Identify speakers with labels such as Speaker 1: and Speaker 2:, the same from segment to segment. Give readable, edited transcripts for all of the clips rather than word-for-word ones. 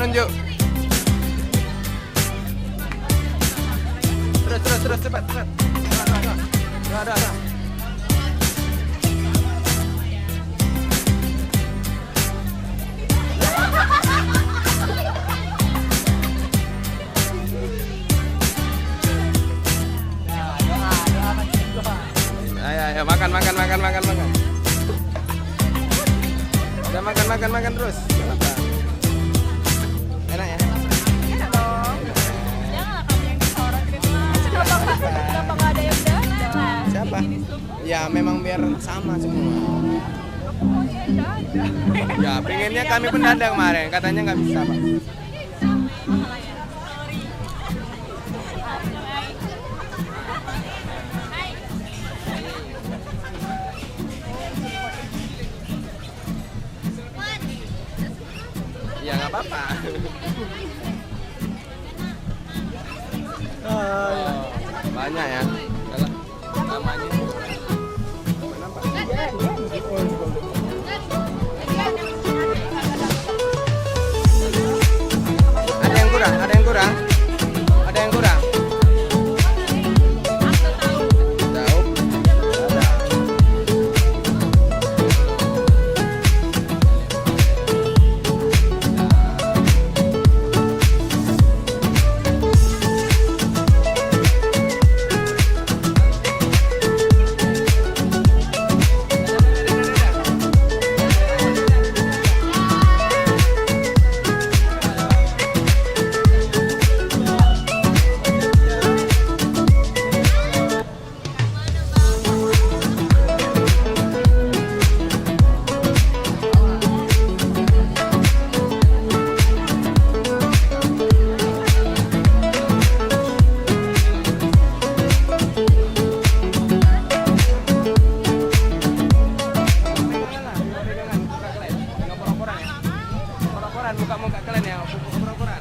Speaker 1: nunjuk. Terus cepat. Dah. Ayo makan. Udah makan terus. Enak ya?
Speaker 2: Enak dong. Janganlah kamu yang disorot gitu. Kenapa nggak ada yang datang?
Speaker 1: Siapa? Ya memang biar sama semua. Ya pengennya kami pendadak kemarin, katanya nggak bisa Pak. Ya nggak apa-apa. Banyak ya. Namanya. Ada yang kurang. Tahu. Ada. Buka muka kalian ya, pura-puraan.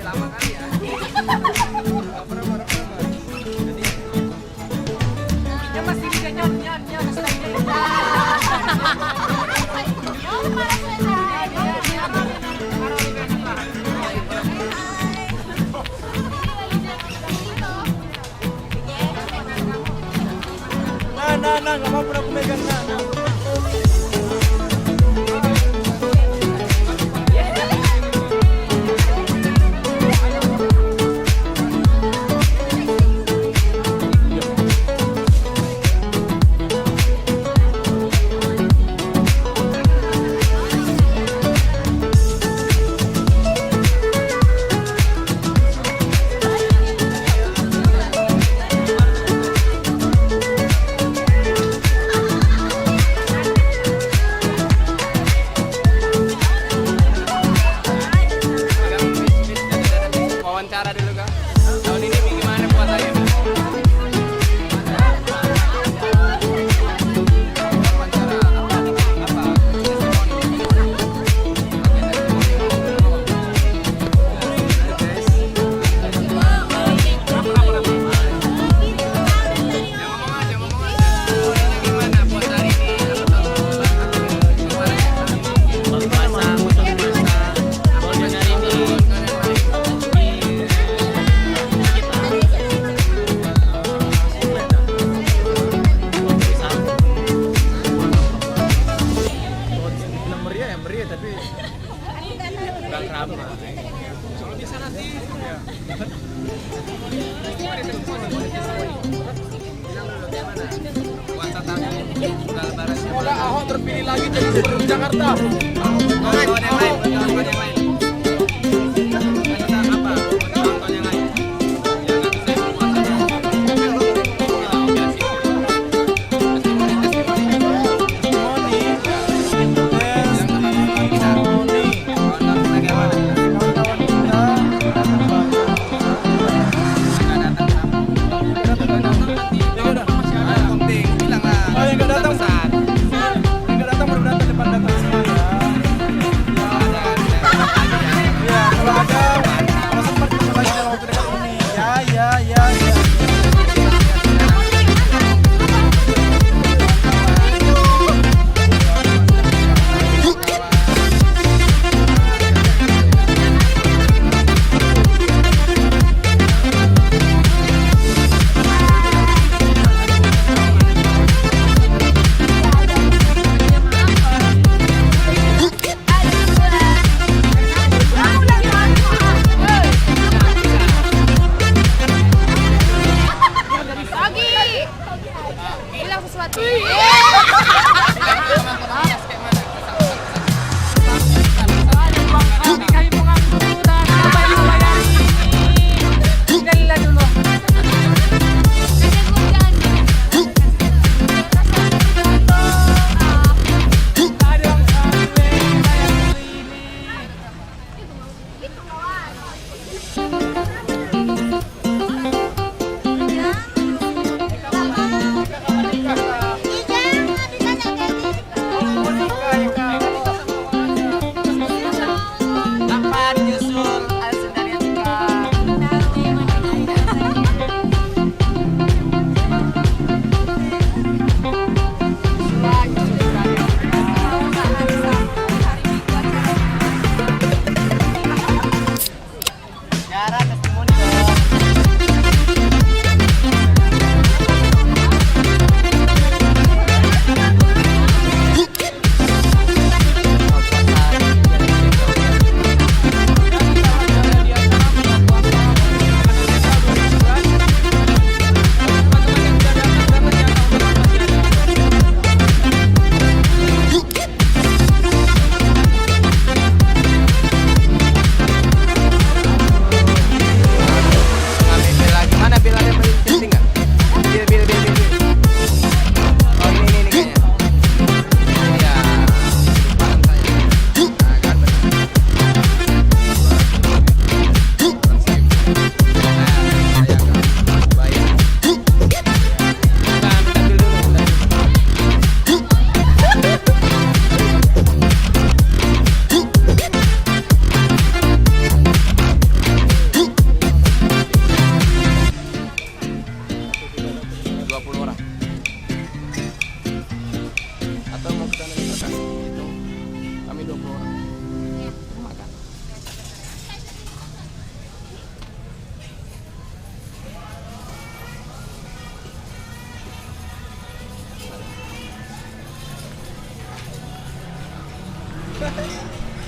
Speaker 1: Lama kali ya.
Speaker 3: Nah, nggak mau pernah aku megang nah.
Speaker 1: Wawancara dulu Kak. Tahun ini gimana puasanya? Wawancara apa?
Speaker 3: Meriah tapi kurang ramah.
Speaker 1: Kalau bisa nanti ya.
Speaker 3: Semoga Ahok terpilih lagi jadi gubernur Jakarta.
Speaker 2: mati.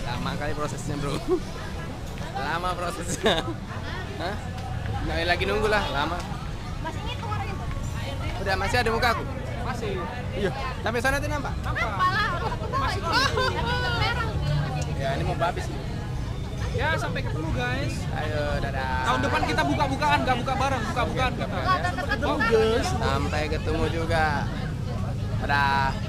Speaker 1: Lama kali prosesnya bro. Lama prosesnya. Hah? Nah, lagi nunggu lah, lama.
Speaker 2: Masih ngitung orang itu?
Speaker 1: Udah masih ada muka aku?
Speaker 3: Masih.
Speaker 1: Iya. Sampai sana tuh nampak?
Speaker 3: Nampak.
Speaker 2: Masih merah.
Speaker 1: Ya ini mau babis.
Speaker 3: Ya sampai ketemu guys.
Speaker 1: Ayo dadah.
Speaker 3: Tahun depan kita buka-bukaan, nggak buka bareng, buka-bukaan kita.
Speaker 2: Kalau dekat-dekat
Speaker 3: Bagus.
Speaker 1: Sampai ketemu juga. Dadah.